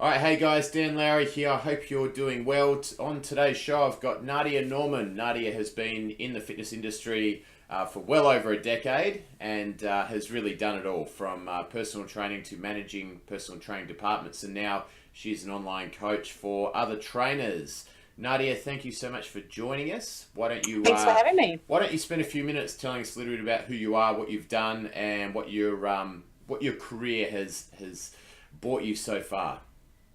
All right, hey guys, Dan Lowry here. I hope you're doing well. On today's show, I've got Nardia Norman. Nardia has been in the fitness industry for well over a decade and has really done it all from personal training to managing personal training departments. And now she's an online coach for other trainers. Nardia, thank you so much for joining us. Thanks for having me. Why don't you spend a few minutes telling us a little bit about who you are, what you've done, and what your career has brought you so far.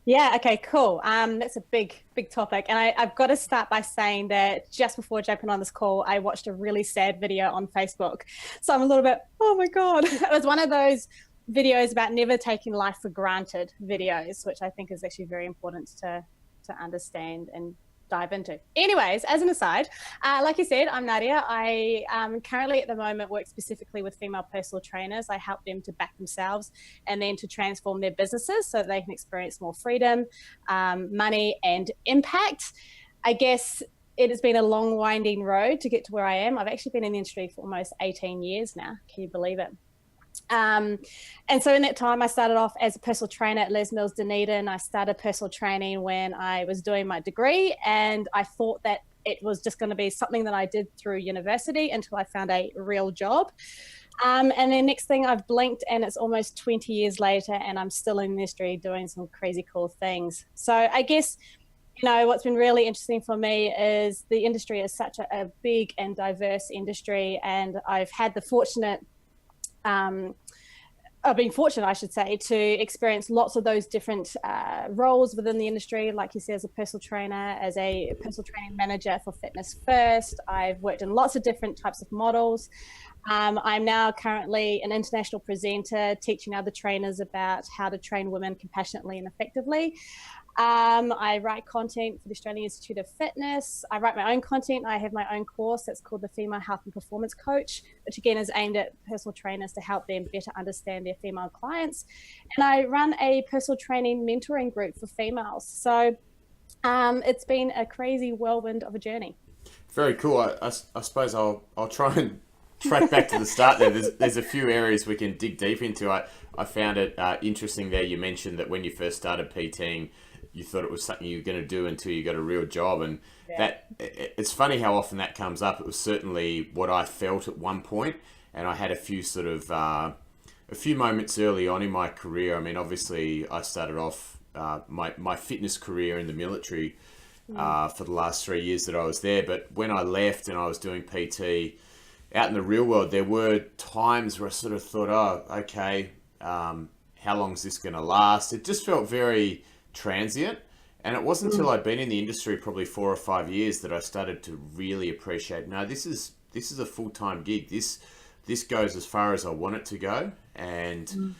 Yeah, okay, cool. That's a big topic. And I've got to start by saying that just before jumping on this call, I watched a really sad video on Facebook. So I'm a little bit, oh my God. It was one of those videos about never taking life for granted videos, which I think is actually very important to understand and dive into. Anyways, as an aside, like you said, I'm Nardia. I currently at the moment work specifically with female personal trainers. I help them to back themselves and then to transform their businesses so that they can experience more freedom, money and impact. I guess it has been a long winding road to get to where I am. I've actually been in the industry for almost 18 years now. Can you believe it? And so in that time, I started off as a personal trainer at Les Mills Dunedin. I started personal training when I was doing my degree, and I thought that it was just going to be something that I did through university until I found a real job. And then next thing I've blinked and it's almost 20 years later and I'm still in the industry doing some crazy cool things. So I guess, what's been really interesting for me is the industry is such a big and diverse industry, and I've had the I've been fortunate, I should say, to experience lots of those different roles within the industry. Like you said, as a personal trainer, as a personal training manager for Fitness First. I've worked in lots of different types of models. I'm now currently an international presenter teaching other trainers about how to train women compassionately and effectively. I write content for the Australian Institute of Fitness. I write my own content. I have my own course that's called the Female Health and Performance Coach, which again is aimed at personal trainers to help them better understand their female clients. And I run a personal training mentoring group for females. So it's been a crazy whirlwind of a journey. Very cool. I suppose I'll try and track back to the start there. There's a few areas we can dig deep into. I found it interesting there. You mentioned that when you first started PTing, you thought it was something you were going to do until you got a real job, and it's funny how often that comes up. It was certainly what I felt at one point, and I had a few moments early on in my career. I mean, obviously, I started off my fitness career in the military for the last 3 years that I was there. But when I left and I was doing PT out in the real world, there were times where I sort of thought, oh, okay, how long is this going to last? It just felt very transient, and it wasn't until I'd been in the industry probably 4 or 5 years that I started to really appreciate, no, this is a full-time gig. This goes as far as I want it to go, and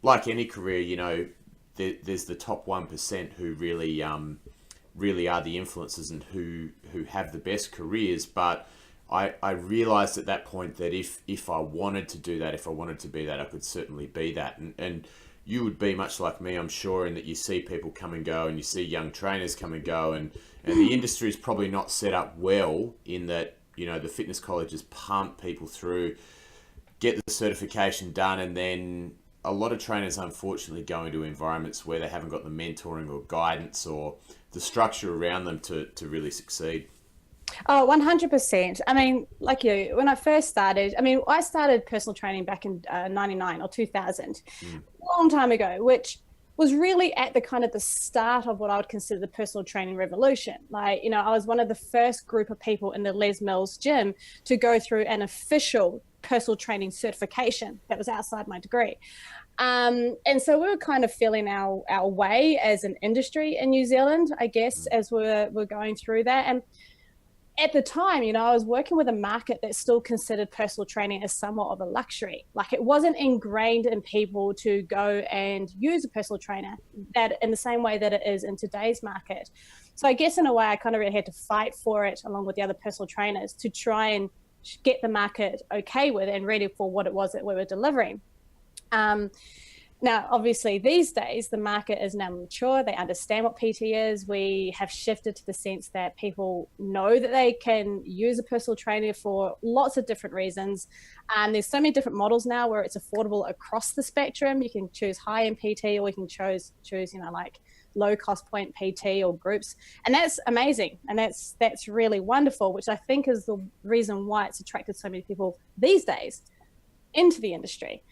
like any career, there's the top 1% who really are the influencers and who have the best careers. But I realized at that point that if I wanted to do that, if I wanted to be that, I could certainly be that. And you would be much like me, I'm sure, in that you see people come and go, and you see young trainers come and go, and the industry is probably not set up well in that, the fitness colleges pump people through, get the certification done, and then a lot of trainers unfortunately go into environments where they haven't got the mentoring or guidance or the structure around them to really succeed. Oh, 100%. I mean, like you, when I first started, I started personal training back in 99 or 2000, a long time ago, which was really at the start of what I would consider the personal training revolution. Like, I was one of the first group of people in the Les Mills gym to go through an official personal training certification that was outside my degree. And so we were kind of feeling our way as an industry in New Zealand, I guess, as we're going through that. And at the time, I was working with a market that still considered personal training as somewhat of a luxury. Like, it wasn't ingrained in people to go and use a personal trainer that in the same way that it is in today's market. So I guess in a way, I kind of really had to fight for it along with the other personal trainers to try and get the market okay with and ready for what it was that we were delivering. Now, obviously, these days, the market is now mature. They understand what PT is. We have shifted to the sense that people know that they can use a personal trainer for lots of different reasons. There's so many different models now where it's affordable across the spectrum. You can choose high-end PT, or you can choose, like low cost point PT or groups. And that's amazing. And that's really wonderful, which I think is the reason why it's attracted so many people these days into the industry.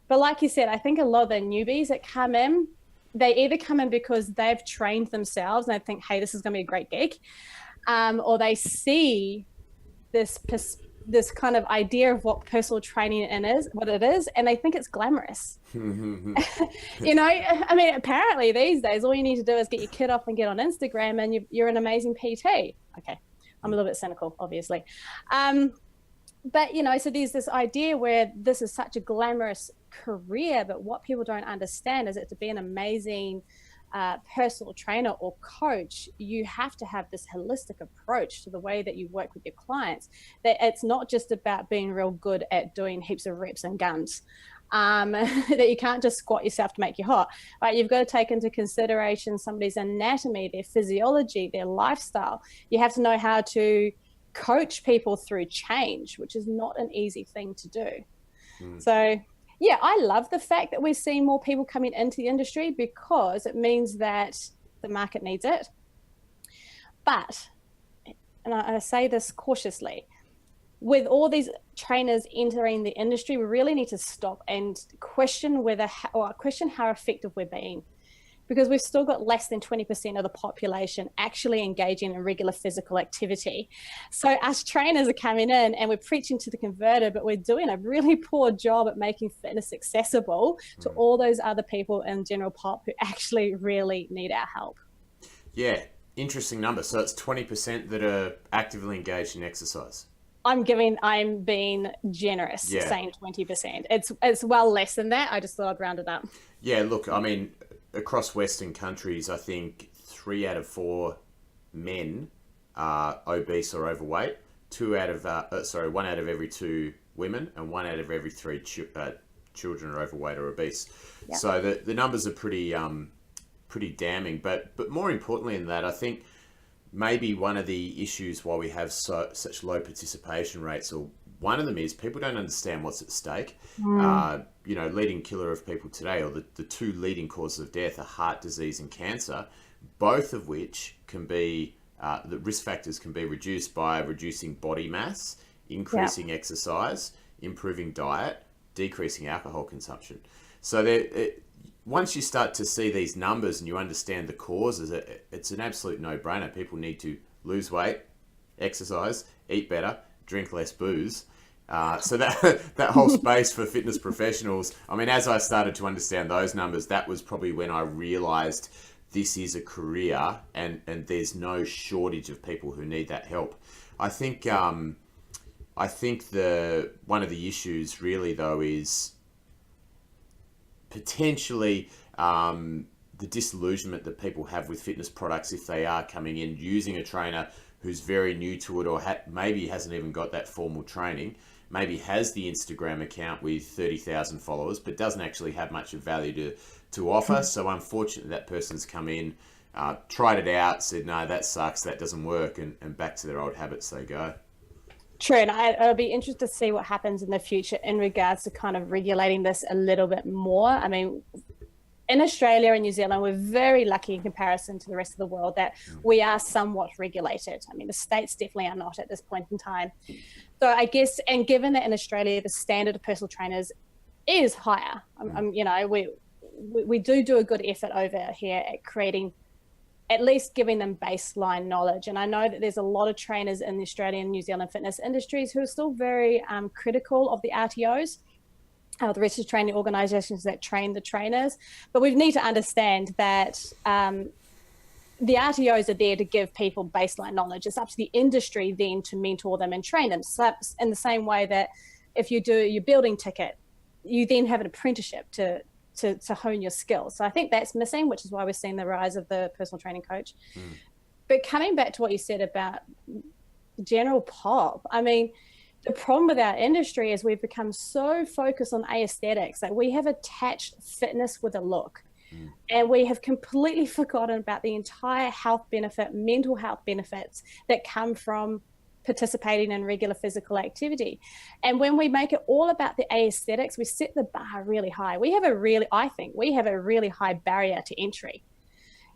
But like you said, I think a lot of the newbies that come in, they either come in because they've trained themselves and they think, hey, this is going to be a great gig. Or they see this kind of idea of what personal training is, what it is, and they think it's glamorous. You know, I mean, apparently these days, all you need to do is get your kid off and get on Instagram and you're an amazing PT. Okay, I'm a little bit cynical, obviously. But, you know, so there's this idea where this is such a glamorous career, but what people don't understand is that to be an amazing personal trainer or coach, you have to have this holistic approach to the way that you work with your clients. That it's not just about being real good at doing heaps of reps and guns. That you can't just squat yourself to make you hot, right? You've got to take into consideration somebody's anatomy, their physiology, their lifestyle. You have to know how to coach people through change, which is not an easy thing to do. So yeah, I love the fact that we're seeing more people coming into the industry because it means that the market needs it. But, and I say this cautiously, with all these trainers entering the industry, we really need to stop and question how effective we're being. Because we've still got less than 20% of the population actually engaging in regular physical activity. So us trainers are coming in and we're preaching to the converted, but we're doing a really poor job at making fitness accessible to all those other people in general pop who actually really need our help. Yeah, interesting number. So it's 20% that are actively engaged in exercise. I'm being generous, saying 20%. It's well less than that. I just thought I'd round it up. Yeah, look, I mean, across Western countries, I think 3 out of 4 men are obese or overweight. 1 out of every 2 women, and 1 out of every 3 children are overweight or obese. Yep. So the numbers are pretty damning. But more importantly than that, I think maybe one of the issues why we have such low participation rates, or one of them is people don't understand what's at stake. You know, leading killer of people today, or the 2 leading causes of death, are heart disease and cancer, both of which can be, the risk factors can be reduced by reducing body mass, increasing exercise, improving diet, decreasing alcohol consumption. So once you start to see these numbers and you understand the causes, it's an absolute no-brainer. People need to lose weight, exercise, eat better, drink less booze. So that whole space for fitness professionals, I mean, as I started to understand those numbers, that was probably when I realized this is a career and there's no shortage of people who need that help. I think one of the issues really though is potentially the disillusionment that people have with fitness products if they are coming in using a trainer who's very new to it, or maybe hasn't even got that formal training, maybe has the Instagram account with 30,000 followers, but doesn't actually have much of value to offer. So unfortunately, that person's come in, tried it out, said, no, that sucks, that doesn't work, and back to their old habits they go. True, and I'll be interested to see what happens in the future in regards to kind of regulating this a little bit more. I mean, in Australia and New Zealand, we're very lucky in comparison to the rest of the world that we are somewhat regulated. I mean, the States definitely are not at this point in time. So I guess, and given that in Australia, the standard of personal trainers is higher, you know, we do a good effort over here at creating, at least giving them baseline knowledge. And I know that there's a lot of trainers in the Australian and New Zealand fitness industries who are still very critical of the RTOs. The registered training organizations that train the trainers, but we need to understand that the RTOs are there to give people baseline knowledge. It's up to the industry then to mentor them and train them. So in the same way that if you do your building ticket, you then have an apprenticeship to hone your skills. So I think that's missing, which is why we're seeing the rise of the personal training coach. But coming back to what you said about general pop, I mean, the problem with our industry is we've become so focused on aesthetics that we have attached fitness with a look. And we have completely forgotten about the entire health benefit, mental health benefits that come from participating in regular physical activity. And when we make it all about the aesthetics, we set the bar really high. I think we have a really high barrier to entry.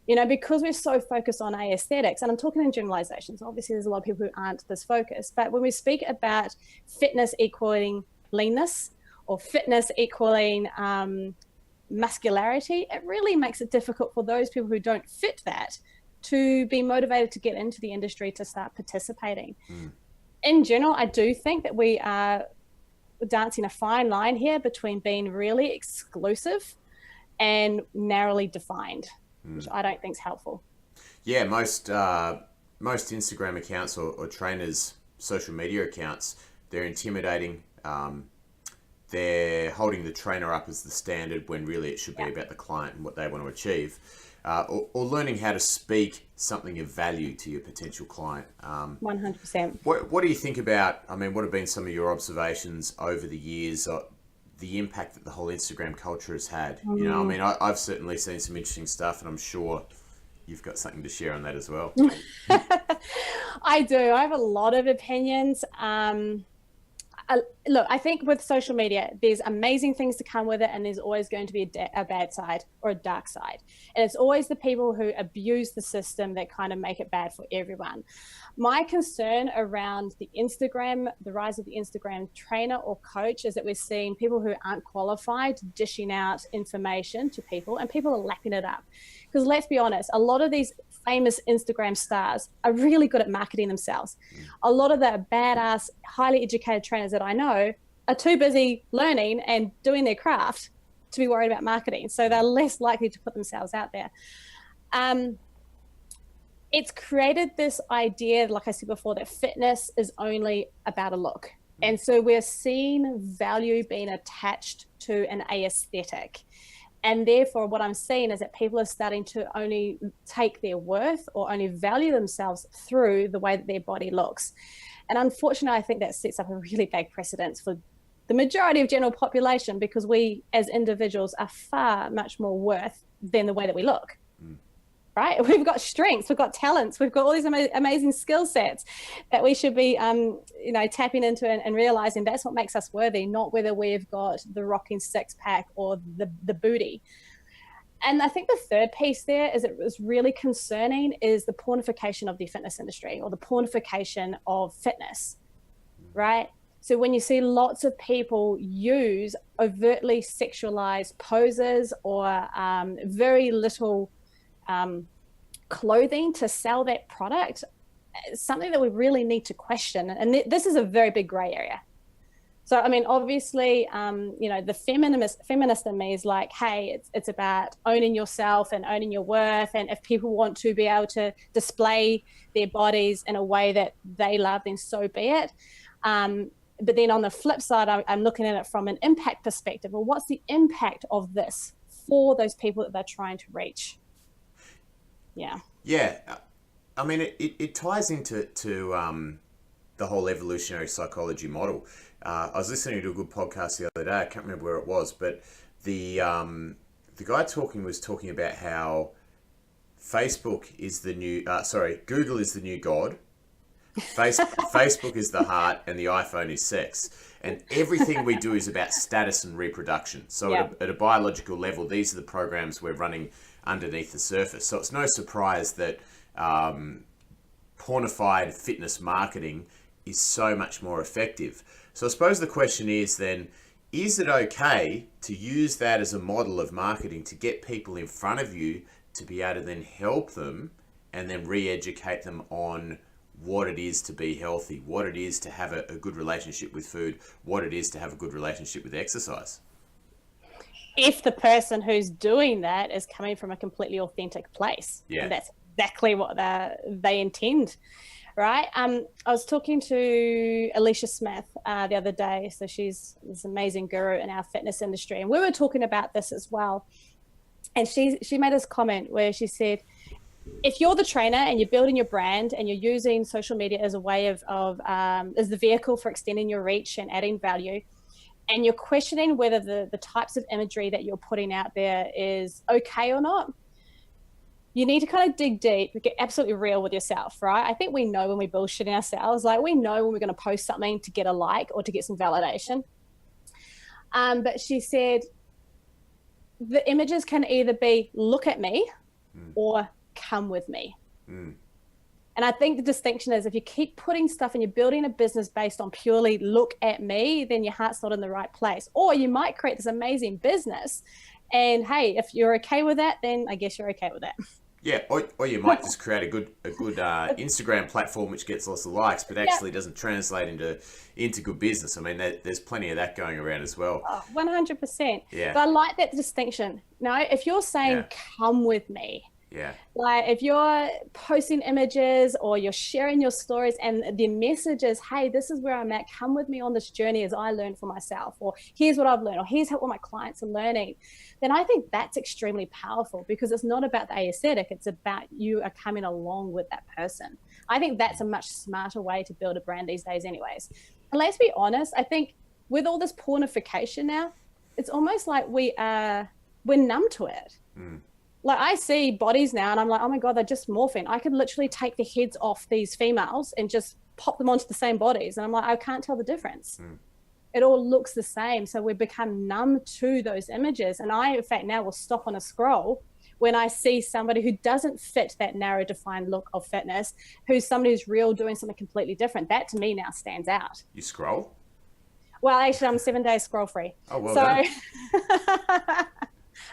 You know, because we're so focused on aesthetics, and I'm talking in generalizations, obviously there's a lot of people who aren't this focused, but when we speak about fitness equaling leanness or fitness equaling muscularity, it really makes it difficult for those people who don't fit that to be motivated to get into the industry, to start participating. In general, I do think that we are dancing a fine line here between being really exclusive and narrowly defined, which I don't think is helpful. Yeah, most Instagram accounts or trainers' social media accounts, they're intimidating. They're holding the trainer up as the standard when really it should be about the client and what they want to achieve. Or learning how to speak something of value to your potential client. 100%. What do you think about, I mean, what have been some of your observations over the years, the impact that the whole Instagram culture has had? You know, I mean, I've certainly seen some interesting stuff, and I'm sure you've got something to share on that as well. I do. I have a lot of opinions. Look, I think with social media, there's amazing things to come with it, and there's always going to be a bad side or a dark side. And it's always the people who abuse the system that kind of make it bad for everyone. My concern around the rise of the Instagram trainer or coach is that we're seeing people who aren't qualified dishing out information to people, and people are lapping it up. Because let's be honest, a lot of these famous Instagram stars are really good at marketing themselves. A lot of the badass, highly educated trainers that I know are too busy learning and doing their craft to be worried about marketing. So they're less likely to put themselves out there. It's created this idea, like I said before, that fitness is only about a look. And so we're seeing value being attached to an aesthetic. And therefore, what I'm seeing is that people are starting to only take their worth or only value themselves through the way that their body looks. And unfortunately, I think that sets up a really bad precedent for the majority of general population, because we as individuals are far much more worth than the way that we look. Right? We've got strengths, we've got talents, we've got all these amazing skill sets that we should be, tapping into and realizing that's what makes us worthy, not whether we've got the rocking six pack or the booty. And I think the third piece there is, it was really concerning, is the pornification of the fitness industry, or the pornification of fitness, right? So when you see lots of people use overtly sexualized poses or very little clothing to sell that product, something that we really need to question. And this is a very big gray area. So, I mean, obviously, the feminist in me is like, hey, it's about owning yourself and owning your worth. And if people want to be able to display their bodies in a way that they love, then so be it. But then on the flip side, I'm looking at it from an impact perspective. Well, what's the impact of this for those people that they're trying to reach? Yeah. I mean, it ties into the whole evolutionary psychology model. I was listening to a good podcast the other day. I can't remember where it was, but the guy was talking about how Google is the new God. Facebook is the heart, and the iPhone is sex. And everything we do is about status and reproduction. So at a biological level, these are the programs we're running underneath the surface. So it's no surprise that pornified fitness marketing is so much more effective. So I suppose the question is then, is it okay to use that as a model of marketing to get people in front of you to be able to then help them and then re-educate them on what it is to be healthy, what it is to have a good relationship with food, what it is to have a good relationship with exercise? If the person who's doing that is coming from a completely authentic place. Yeah. And that's exactly what they intend, right? I was talking to Alicia Smith the other day. So she's this amazing guru in our fitness industry. And we were talking about this as well. And she made this comment where she said, if you're the trainer and you're building your brand and you're using social media as a way as the vehicle for extending your reach and adding value, and you're questioning whether the types of imagery that you're putting out there is okay or not, you need to kind of dig deep, get absolutely real with yourself, right? I think we know when we're bullshitting ourselves, like we know when we're going to post something to get a like or to get some validation. But she said, the images can either be look at me or come with me. Mm. And I think the distinction is if you keep putting stuff and you're building a business based on purely look at me, then your heart's not in the right place. Or you might create this amazing business. And hey, if you're okay with that, then I guess you're okay with that. Yeah, or you might just create a good Instagram platform which gets lots of likes, but actually doesn't translate into good business. I mean, there's plenty of that going around as well. Oh, 100%. Yeah. But I like that distinction. No, if you're saying, come with me, yeah, like if you're posting images or you're sharing your stories and the message is, hey, this is where I'm at, come with me on this journey as I learn for myself, or here's what I've learned, or here's what my clients are learning, then I think that's extremely powerful, because it's not about the aesthetic, it's about you are coming along with that person. I think that's a much smarter way to build a brand these days anyways. And let's be honest, I think with all this pornification now, it's almost like we're numb to it. Like I see bodies now and I'm like, oh my God, they're just morphing. I could literally take the heads off these females and just pop them onto the same bodies. And I'm like, I can't tell the difference. It all looks the same. So we become numb to those images. And I, in fact, now will stop on a scroll when I see somebody who doesn't fit that narrow defined look of fitness, who's somebody who's real doing something completely different. That to me now stands out. You scroll? Well, actually, I'm 7 days scroll free. Oh, well done.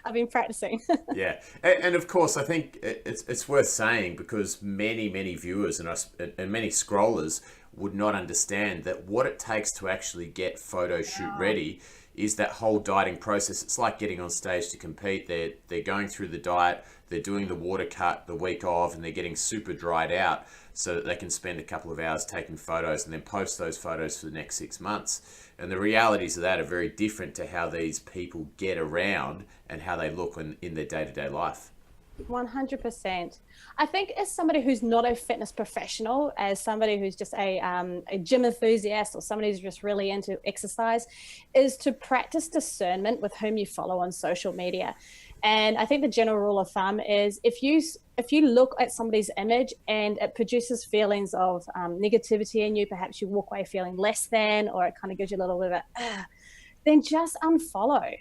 I've been practicing. Yeah. And of course, I think it's worth saying, because many viewers and many scrollers would not understand that what it takes to actually get photo shoot ready is that whole dieting process. It's like getting on stage to compete. They're going through the diet, they're doing the water cut the week of, and they're getting super dried out so that they can spend a couple of hours taking photos and then post those photos for the next 6 months. And the realities of that are very different to how these people get around and how they look in their day-to-day life. 100%. I think as somebody who's not a fitness professional, as somebody who's just a gym enthusiast, or somebody who's just really into exercise, is to practice discernment with whom you follow on social media. And I think the general rule of thumb is if you look at somebody's image and it produces feelings of negativity in you, perhaps you walk away feeling less than, or it kind of gives you a little bit of then just unfollow.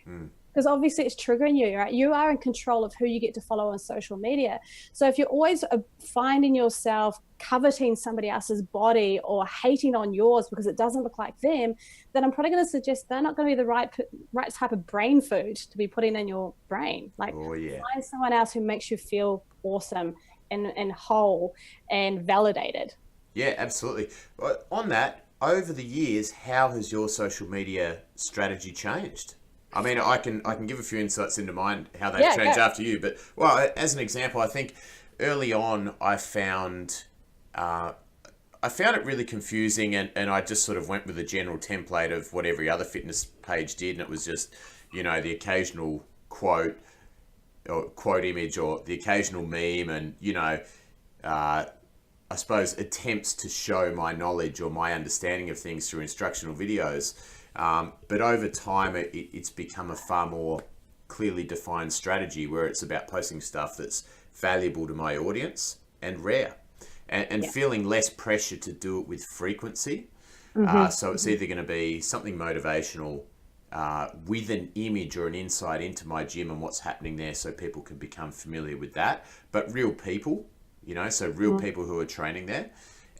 Because obviously it's triggering you, right? You are in control of who you get to follow on social media. So if you're always finding yourself coveting somebody else's body or hating on yours because it doesn't look like them, then I'm probably going to suggest they're not going to be the right type of brain food to be putting in your brain. Like, find someone else who makes you feel awesome and whole and validated. Yeah, absolutely. On that, over the years, how has your social media strategy changed? I mean, I can give a few insights into mine, how they've changed after you. But, well, as an example, I think early on I found it really confusing, and I just sort of went with a general template of what every other fitness page did. And it was just, the occasional quote or quote image or the occasional meme and, I suppose attempts to show my knowledge or my understanding of things through instructional videos. But over time, it's become a far more clearly defined strategy where it's about posting stuff that's valuable to my audience and rare, and feeling less pressure to do it with frequency. So it's either going to be something motivational with an image or an insight into my gym and what's happening there so people can become familiar with that, but real people, so real people who are training there.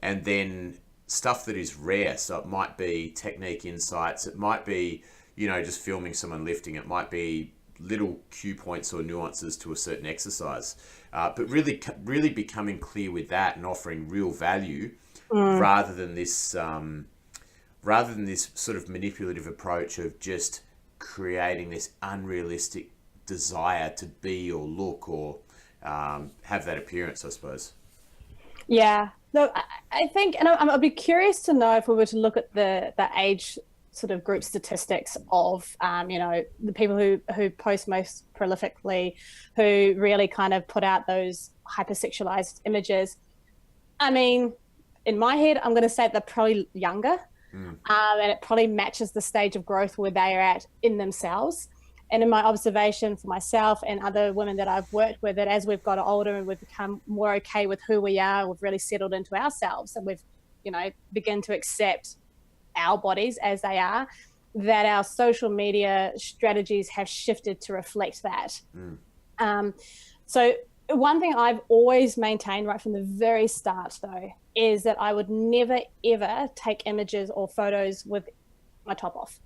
And then stuff that is rare. So it might be technique insights. It might be, just filming someone lifting. It might be little cue points or nuances to a certain exercise. But really becoming clear with that and offering real value rather than this sort of manipulative approach of just creating this unrealistic desire to be or look or have that appearance, I suppose. Yeah. No, I think, and I'd be curious to know if we were to look at the age sort of group statistics of, the people who post most prolifically, who really kind of put out those hypersexualized images. I mean, in my head, I'm going to say they're probably younger, and it probably matches the stage of growth where they are at in themselves. And in my observation for myself and other women that I've worked with, that as we've got older and we've become more okay with who we are, we've really settled into ourselves and we've, begin to accept our bodies as they are, that our social media strategies have shifted to reflect that. So One thing I've always maintained right from the very start, though, is that I would never, ever take images or photos with my top off.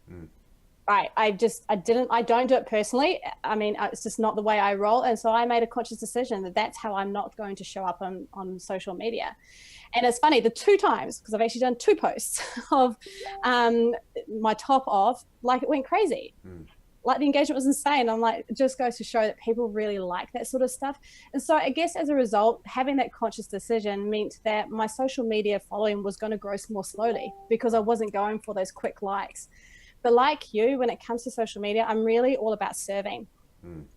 Right. I don't do it personally. I mean, it's just not the way I roll. And so I made a conscious decision that that's how I'm not going to show up on social media. And it's funny, the 2 times, because I've actually done 2 posts of my top off, like it went crazy. Like the engagement was insane. I'm like, it just goes to show that people really like that sort of stuff. And so I guess as a result, having that conscious decision meant that my social media following was going to grow more slowly because I wasn't going for those quick likes. But like you, when it comes to social media, I'm really all about serving.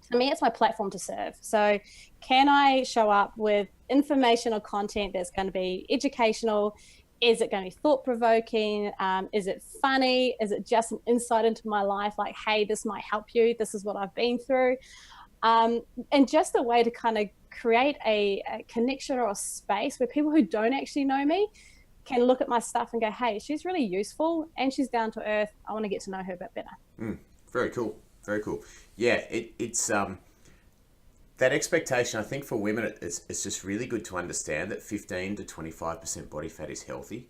For me, it's my platform to serve. So can I show up with information or content that's going to be educational? Is it going to be thought-provoking? Is it funny? Is it just an insight into my life? Like, hey, this might help you. This is what I've been through. And just a way to kind of create a connection or a space where people who don't actually know me can look at my stuff and go, hey, she's really useful and she's down to earth. I want to get to know her a bit better. Very cool. Very cool. Yeah, it's that expectation, I think for women, it's just really good to understand that 15 to 25% body fat is healthy.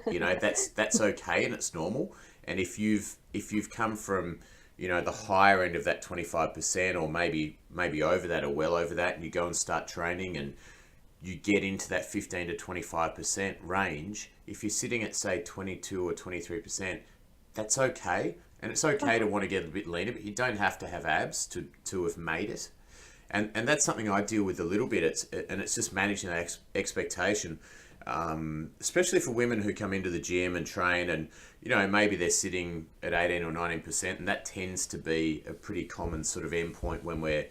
You know, that's okay and it's normal. And if you've come from, you know, the higher end of that 25% or maybe over that or well over that, and you go and start training and you get into that 15 to 25% range, if you're sitting at say 22 or 23%, that's okay. And it's okay to want to get a bit leaner, but you don't have to have abs to have made it. And that's something I deal with a little bit. It's just managing that expectation, especially for women who come into the gym and train and, you know, maybe they're sitting at 18 or 19%, and that tends to be a pretty common sort of endpoint when we're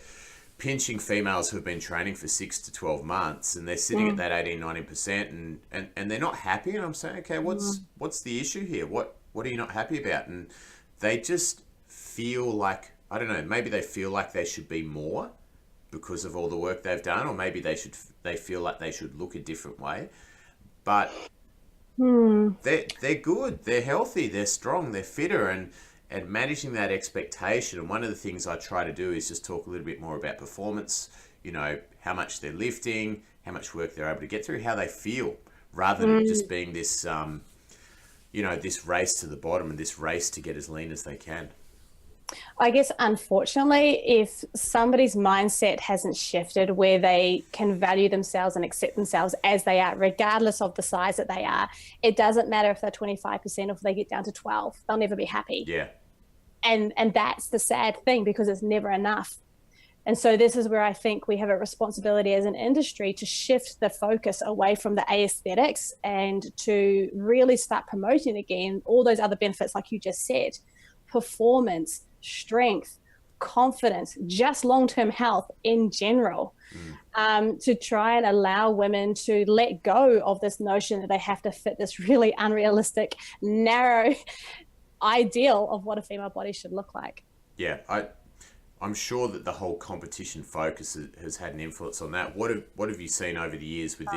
pinching females who've been training for 6 to 12 months and they're sitting at that 18, 19% and they're not happy. And I'm saying, okay, what's the issue here? What are you not happy about? And they just feel like, I don't know, maybe they feel like they should be more because of all the work they've done, or maybe they feel like they should look a different way. But they're good, they're healthy, they're strong, they're fitter, and managing that expectation. And one of the things I try to do is just talk a little bit more about performance, you know, how much they're lifting, how much work they're able to get through, how they feel, rather than just being this, you know, this race to the bottom and this race to get as lean as they can. I guess, unfortunately, if somebody's mindset hasn't shifted where they can value themselves and accept themselves as they are, regardless of the size that they are, it doesn't matter if they're 25% or if they get down to 12, they'll never be happy. Yeah. And that's the sad thing, because it's never enough. And so this is where I think we have a responsibility as an industry to shift the focus away from the aesthetics and to really start promoting again all those other benefits, like you just said: performance, strength, confidence, just long-term health in general, to try and allow women to let go of this notion that they have to fit this really unrealistic, narrow ideal of what a female body should look like. Yeah, I'm sure that the whole competition focus has had an influence on that. What have you seen over the years with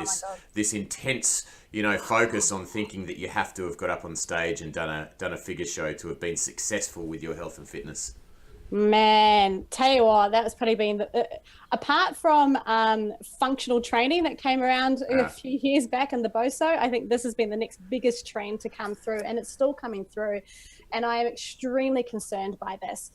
this intense, you know, focus on thinking that you have to have got up on stage and done a figure show to have been successful with your health and fitness? Man, tell you what, that was probably been apart from functional training that came around a few years back in the BOSO, I think this has been the next biggest trend to come through, and it's still coming through. And I am extremely concerned by this.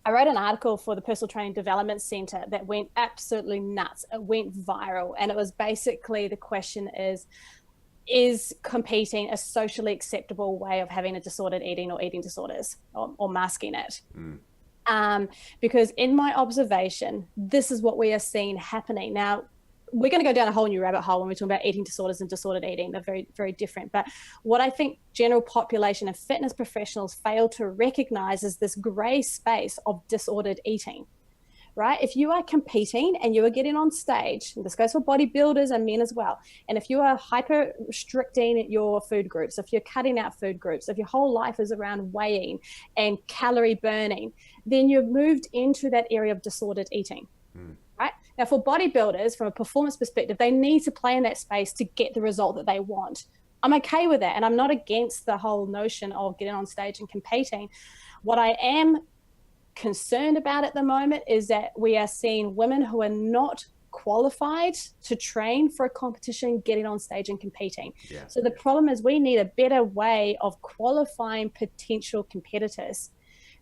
I wrote an article for the Personal Training Development Center that went absolutely nuts. It went viral. And it was basically, the question is competing a socially acceptable way of having a disordered eating or eating disorders, or masking it? Because in my observation, this is what we are seeing happening. Now, we're going to go down a whole new rabbit hole when we're talking about eating disorders and disordered eating. They're very, very different. But what I think general population and fitness professionals fail to recognize is this gray space of disordered eating, right? If you are competing and you are getting on stage, and this goes for bodybuilders and men as well, and if you are hyper restricting your food groups, if you're cutting out food groups, if your whole life is around weighing and calorie burning, then you've moved into that area of disordered eating. Right? Now, for bodybuilders, from a performance perspective, they need to play in that space to get the result that they want. I'm okay with that, and I'm not against the whole notion of getting on stage and competing. What I am concerned about at the moment is that we are seeing women who are not qualified to train for a competition getting on stage and competing. Yeah. So the problem is we need a better way of qualifying potential competitors.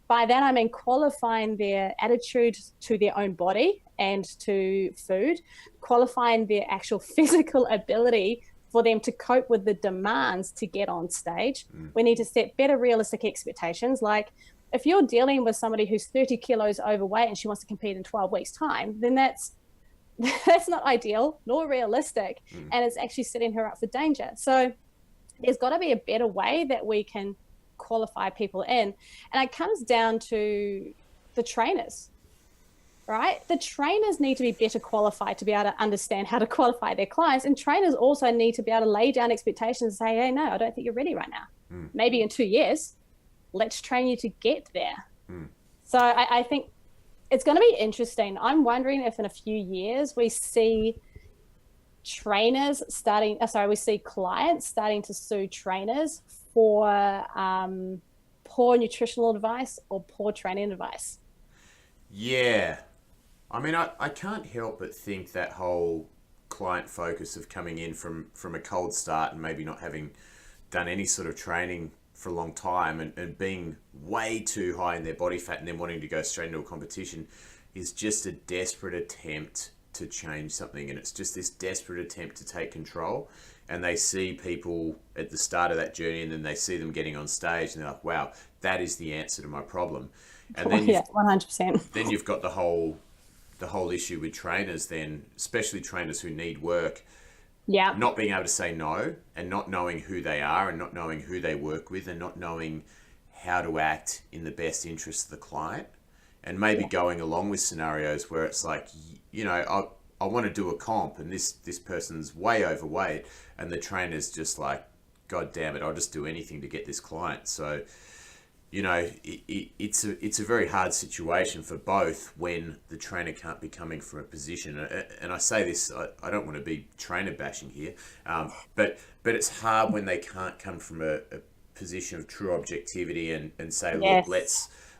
By that, I mean qualifying their attitude to their own body and to food, qualifying their actual physical ability for them to cope with the demands to get on stage. We need to set better realistic expectations. Like if you're dealing with somebody who's 30 kilos overweight and she wants to compete in 12 weeks time, then that's not ideal nor realistic. And it's actually setting her up for danger. So there's got to be a better way that we can qualify people in. And it comes down to the trainers, right? The trainers need to be better qualified to be able to understand how to qualify their clients. And trainers also need to be able to lay down expectations and say, hey, no, I don't think you're ready right now. Maybe in 2 years, let's train you to get there. So I think it's going to be interesting. I'm wondering if in a few years we see clients starting to sue trainers for poor nutritional advice or poor training advice. Yeah. I mean, I can't help but think that whole client focus of coming in from a cold start and maybe not having done any sort of training for a long time and being way too high in their body fat and then wanting to go straight into a competition is just a desperate attempt to change something. And it's just this desperate attempt to take control. And they see people at the start of that journey and then they see them getting on stage and they're like, wow, that is the answer to my problem. And then 100%. Then you've got the whole issue with trainers then, especially trainers who need work, not being able to say no and not knowing who they are and not knowing who they work with and not knowing how to act in the best interest of the client, and maybe going along with scenarios where it's like, you know, I want to do a comp and this person's way overweight and the trainer's just like, God damn it, I'll just do anything to get this client. So, you know, it's a very hard situation for both when the trainer can't be coming from a position. And I say this, I don't want to be trainer bashing here, but it's hard when they can't come from a position of true objectivity and say, look,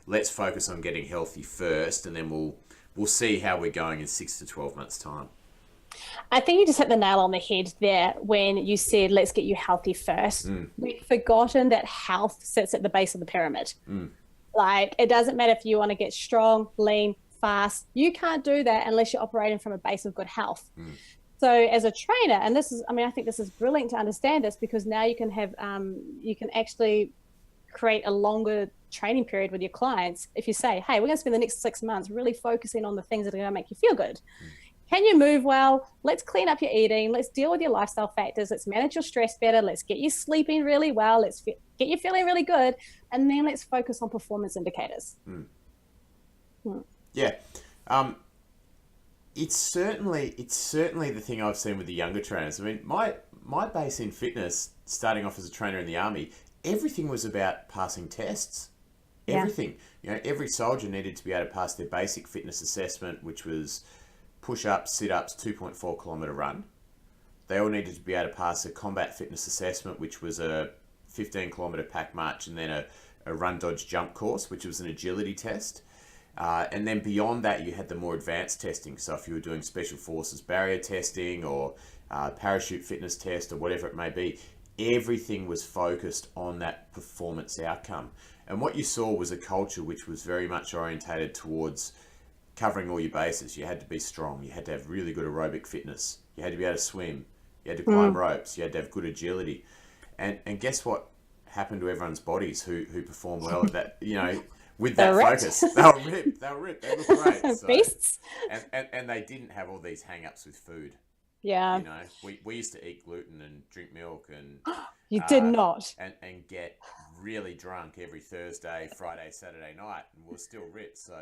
let's focus on getting healthy first, and then we'll see how we're going in 6 to 12 months' time. I think you just hit the nail on the head there when you said, let's get you healthy first. We've forgotten that health sits at the base of the pyramid. Like, it doesn't matter if you want to get strong, lean, fast. You can't do that unless you're operating from a base of good health. So as a trainer, and I think this is brilliant to understand this, because now you can have, you can actually create a longer training period with your clients. If you say, hey, we're going to spend the next 6 months really focusing on the things that are going to make you feel good. Can you move well? Let's clean up your eating. Let's deal with your lifestyle factors. Let's manage your stress better. Let's get you sleeping really well. Let's get you feeling really good. And then let's focus on performance indicators. Yeah. It's certainly the thing I've seen with the younger trainers. I mean, my base in fitness, starting off as a trainer in the army, everything was about passing tests. Everything. You know, every soldier needed to be able to pass their basic fitness assessment, which was push-ups, sit-ups, 2.4 kilometre run. They all needed to be able to pass a combat fitness assessment, which was a 15 kilometre pack march, and then a run, dodge, jump course, which was an agility test. And then beyond that, you had the more advanced testing. So if you were doing special forces barrier testing or parachute fitness test or whatever it may be, everything was focused on that performance outcome. And what you saw was a culture which was very much orientated towards covering all your bases. You had to be strong. You had to have really good aerobic fitness. You had to be able to swim. You had to climb ropes. You had to have good agility. And guess what happened to everyone's bodies who performed well at that, you know, with that focus? They were ripped. They looked great. So, beasts. And they didn't have all these hang-ups with food. Yeah. You know, we used to eat gluten and drink milk and you did not. And get really drunk every Thursday, Friday, Saturday night, and we're still ripped. So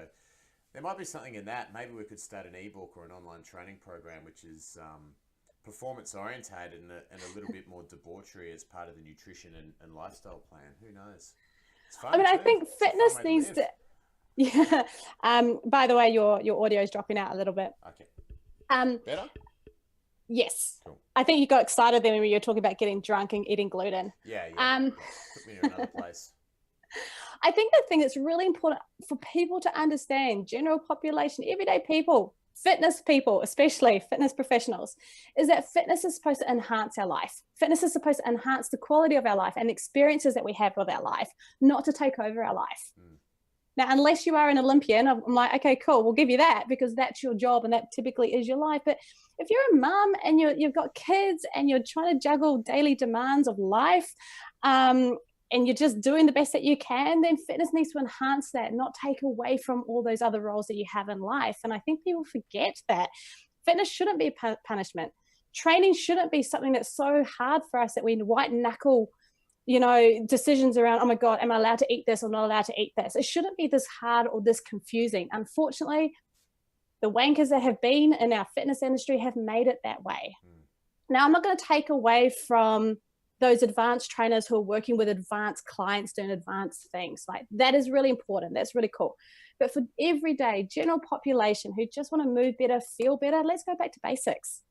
there might be something in that. Maybe we could start an ebook or an online training program which is performance orientated and a little bit more debauchery as part of the nutrition and lifestyle plan. Who knows? It's fun. I mean, I think fitness needs to. Yeah. By the way, your audio is dropping out a little bit. Okay. Better? Yes. Cool. I think you got excited then when you were talking about getting drunk and eating gluten. Yeah. Put me in another place. I think the thing that's really important for people to understand, general population, everyday people, especially fitness professionals, is that fitness is supposed to enhance our life. Fitness is supposed to enhance the quality of our life and experiences that we have with our life, not to take over our life. Now, unless you are an Olympian, I'm like, okay, cool, we'll give you that because that's your job and that typically is your life. But if you're a mum and you've got kids and you're trying to juggle daily demands of life, and you're just doing the best that you can, then fitness needs to enhance that, not take away from all those other roles that you have in life. And I think people forget that fitness shouldn't be punishment. Training shouldn't be something that's so hard for us that we white knuckle, decisions around, oh my God, am I allowed to eat this or not allowed to eat this? It shouldn't be this hard or this confusing. Unfortunately, the wankers that have been in our fitness industry have made it that way. Now, I'm not going to take away from those advanced trainers who are working with advanced clients doing advanced things. Like, that is really important. That's really cool. But for everyday general population who just want to move better, feel better, let's go back to basics.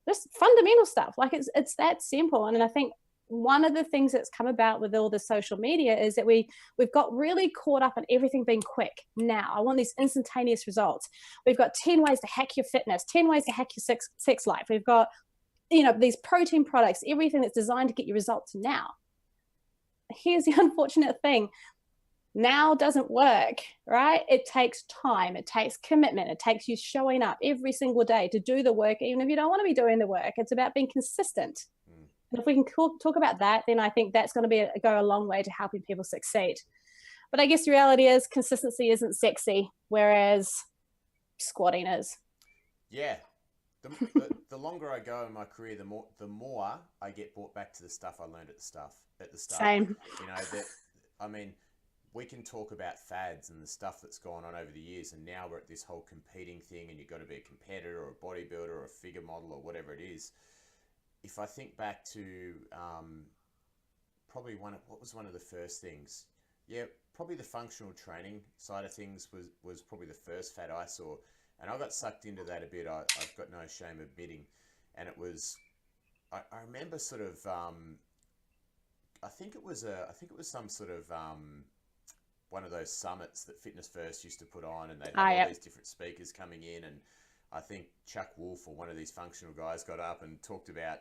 Just fundamental stuff. Like, it's that simple. And I think one of the things that's come about with all the social media is that we've got really caught up in everything being quick now. I want these instantaneous results. We've got 10 ways to hack your fitness, 10 ways to hack your sex life. We've got these protein products, everything that's designed to get you results now. Here's the unfortunate thing. Now doesn't work, right? It takes time. It takes commitment. It takes you showing up every single day to do the work, even if you don't want to be doing the work. It's about being consistent. And if we can talk about that, then I think that's going to go a long way to helping people succeed. But I guess the reality is consistency isn't sexy, whereas squatting is. Yeah. The longer I go in my career, the more I get brought back to the stuff I learned at the start. Same. We can talk about fads and the stuff that's gone on over the years, and now we're at this whole competing thing, and you've got to be a competitor or a bodybuilder or a figure model or whatever it is. If I think back to probably what was one of the first things? Yeah, probably the functional training side of things was probably the first fad I saw. And I got sucked into that a bit. I've got no shame admitting. And it was, I remember sort of, I think it was some sort of one of those summits that Fitness First used to put on, and they'd have all these different speakers coming in. And I think Chuck Wolfe or one of these functional guys got up and talked about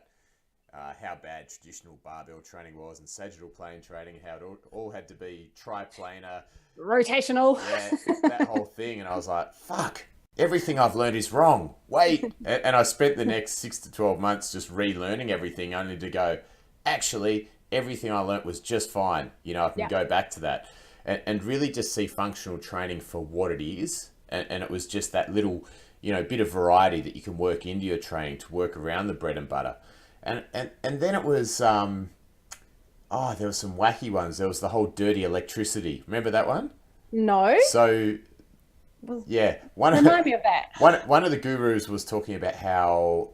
how bad traditional barbell training was and sagittal plane training, how it all had to be triplanar. Rotational. Yeah, that whole thing. And I was like, fuck. Everything I've learned is wrong. Wait. And I spent the next 6 to 12 months just relearning everything, only to go, actually, everything I learned was just fine. I can go back to that. And really just see functional training for what it is. And it was just that little, bit of variety that you can work into your training to work around the bread and butter. And then it was, there were some wacky ones. There was the whole dirty electricity. Remember that one? No. So... yeah, remind me of that. One of the gurus was talking about how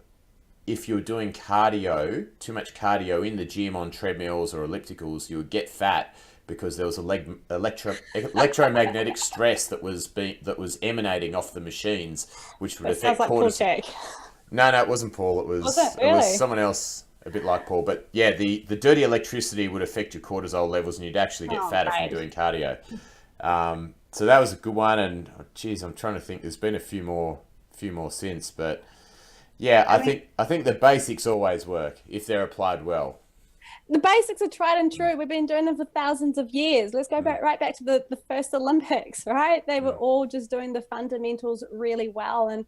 if you're doing cardio, too much cardio in the gym on treadmills or ellipticals, you would get fat because there was electromagnetic stress that was emanating off the machines, which would affect cortisol. No, it wasn't Paul. It was someone else, a bit like Paul. But yeah, the dirty electricity would affect your cortisol levels, and you'd actually get fatter from doing cardio. So that was a good one, and I'm trying to think. There's been a few more since, but yeah, I think the basics always work if they're applied well. The basics are tried and true. We've been doing them for thousands of years. Let's go right back to the first Olympics, right? They were all just doing the fundamentals really well, and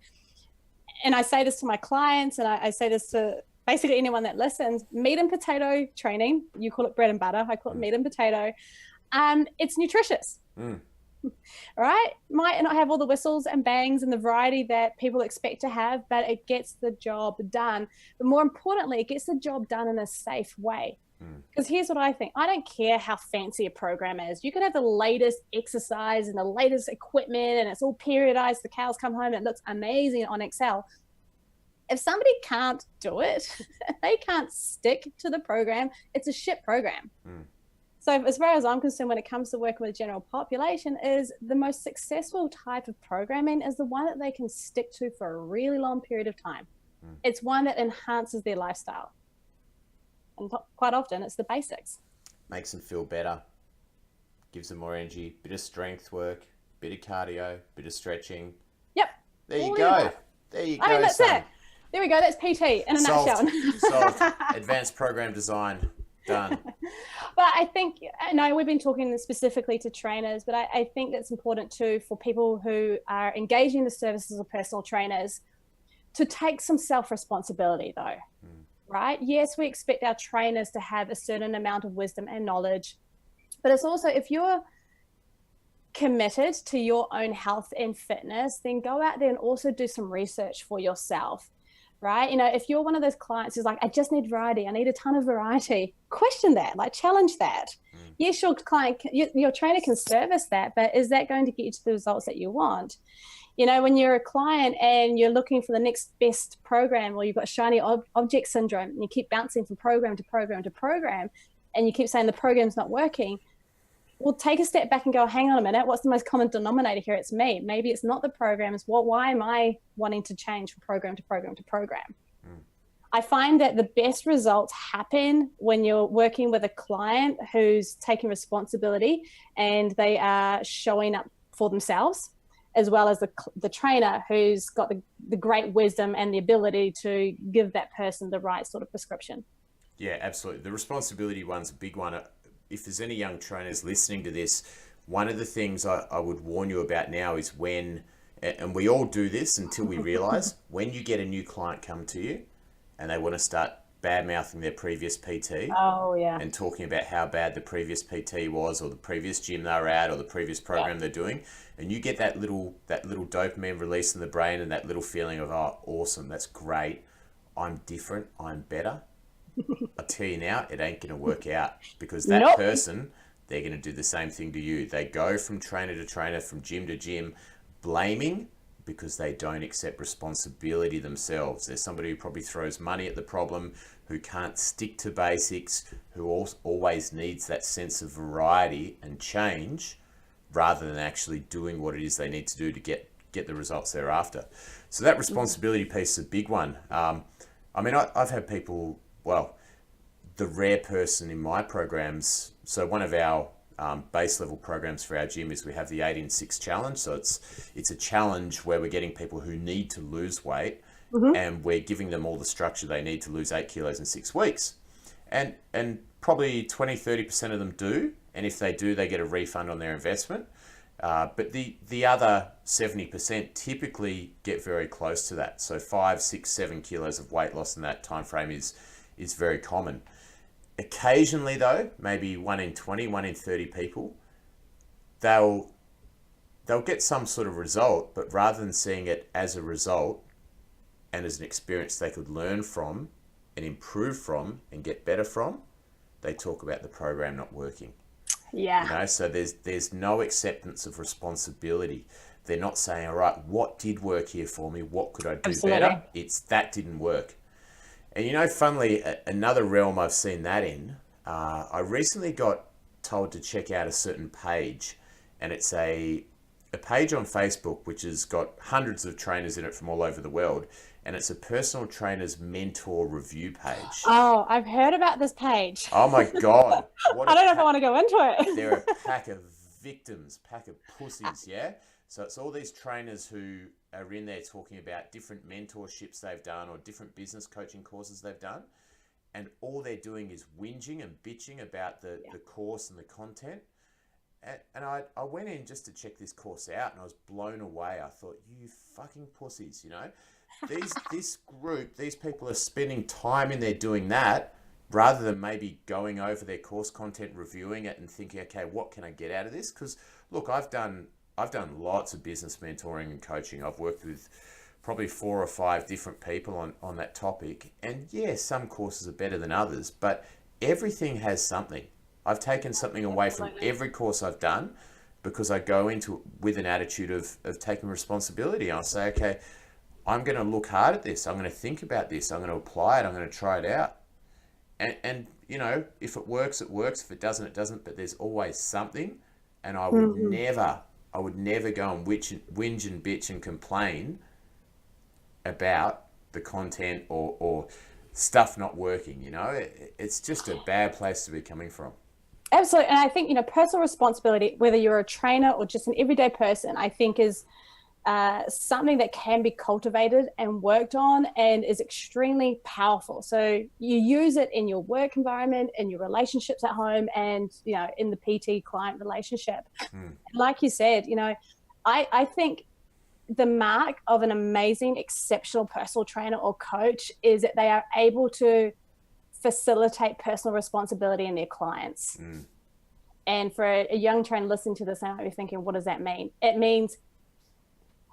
I say this to my clients, and I say this to basically anyone that listens. Meat and potato training. You call it bread and butter. I call it meat and potato. It's nutritious. Right? Might not have all the whistles and bangs and the variety that people expect to have, but it gets the job done. But more importantly, it gets the job done in a safe way. Because here's what I think. I don't care how fancy a program is. You could have the latest exercise and the latest equipment, and it's all periodized. The cows come home and it looks amazing on Excel. If somebody can't do it, they can't stick to the program, it's a shit program. So as far as I'm concerned, when it comes to working with the general population, is the most successful type of programming is the one that they can stick to for a really long period of time. It's one that enhances their lifestyle. And quite often it's the basics. Makes them feel better. gives them more energy, bit of strength work, bit of cardio, bit of stretching. Yep. There you go. There you go. I mean, that's son. it. There we go. That's PT in a Solved. nutshell. Solved. Advanced program design. Done. But I think, I know we've been talking specifically to trainers, but I think that's important too for people who are engaging in the services of personal trainers to take some self-responsibility though, right? Yes, we expect our trainers to have a certain amount of wisdom and knowledge, but it's also, if you're committed to your own health and fitness, then go out there and also do some research for yourself. Right? You know, if you're one of those clients who's like, I just need variety, I need a ton of variety, question that, like challenge that. Yes, your client, your trainer can service that, but is that going to get you to the results that you want? You know, when you're a client and you're looking for the next best program, or you've got shiny object syndrome and you keep bouncing from program to program to program, and you keep saying the program's not working, well, take a step back and go, hang on a minute, what's the most common denominator here? It's me. Maybe it's not the program. It's why am I wanting to change from program to program to program? I find that the best results happen when you're working with a client who's taking responsibility and they are showing up for themselves, as well as the trainer who's got the great wisdom and the ability to give that person the right sort of prescription. Yeah, absolutely. The responsibility one's a big one. If there's any young trainers listening to this, one of the things I would warn you about now is when, and we all do this until we realize, when you get a new client come to you and they want to start bad-mouthing their previous PT and talking about how bad the previous PT was, or the previous gym they were at, or the previous program they're doing, and you get that little dopamine release in the brain and that little feeling of, oh, awesome, that's great, I'm different, I'm better. I tell you now, it ain't going to work out, because that person, they're going to do the same thing to you. They go from trainer to trainer, from gym to gym, blaming because they don't accept responsibility themselves. There's somebody who probably throws money at the problem, who can't stick to basics, who always needs that sense of variety and change, rather than actually doing what it is they need to do to get the results they're after. So that responsibility piece is a big one. I mean, I've had people, well, the rare person in my programs, so one of our base level programs for our gym is we have the 18-6 challenge. So it's a challenge where we're getting people who need to lose weight, and we're giving them all the structure they need to lose 8 kilos in 6 weeks. And probably 20-30% of them do. And if they do, they get a refund on their investment. But the other 70% typically get very close to that. So 5, 6, 7 kilos of weight loss in that time frame is very common. Occasionally though, maybe 1 in 20, 1 in 30 people, they'll get some sort of result, but rather than seeing it as a result and as an experience they could learn from and improve from and get better from, they talk about the program not working. Yeah. You know, so there's no acceptance of responsibility. They're not saying, all right, what did work here for me? What could I do better? It's that didn't work. And you know, funnily, another realm I've seen that in, I recently got told to check out a certain page, and it's a page on Facebook which has got hundreds of trainers in it from all over the world, and it's a personal trainer's mentor review page. Oh, I've heard about this page. Oh my God. I don't know if I want to go into it. They're a pack of victims, pack of pussies, yeah? So it's all these trainers who are in there talking about different mentorships they've done or different business coaching courses they've done. And all they're doing is whinging and bitching about the course and the content. And I went in just to check this course out, and I was blown away. I thought, you fucking pussies, you know? This group, these people are spending time in there doing that, rather than maybe going over their course content, reviewing it and thinking, okay, what can I get out of this? Because look, I've done lots of business mentoring and coaching. I've worked with probably 4 or 5 different people on that topic. And yeah, some courses are better than others, but everything has something. I've taken something away from every course I've done, because I go into it with an attitude of taking responsibility. I'll say, okay, I'm going to look hard at this. I'm going to think about this. I'm going to apply it. I'm going to try it out. And you know, if it works, it works. If it doesn't, it doesn't. But there's always something. And I would never go and whinge and bitch and complain about the content or stuff not working. You know, it's just a bad place to be coming from. Absolutely. And I think, personal responsibility, whether you're a trainer or just an everyday person, I think is something that can be cultivated and worked on and is extremely powerful. So you use it in your work environment, in your relationships at home, and, in the PT client relationship. Like you said, I think the mark of an amazing, exceptional personal trainer or coach is that they are able to facilitate personal responsibility in their clients. And for a young trainer listening to this, they might be thinking, what does that mean? It means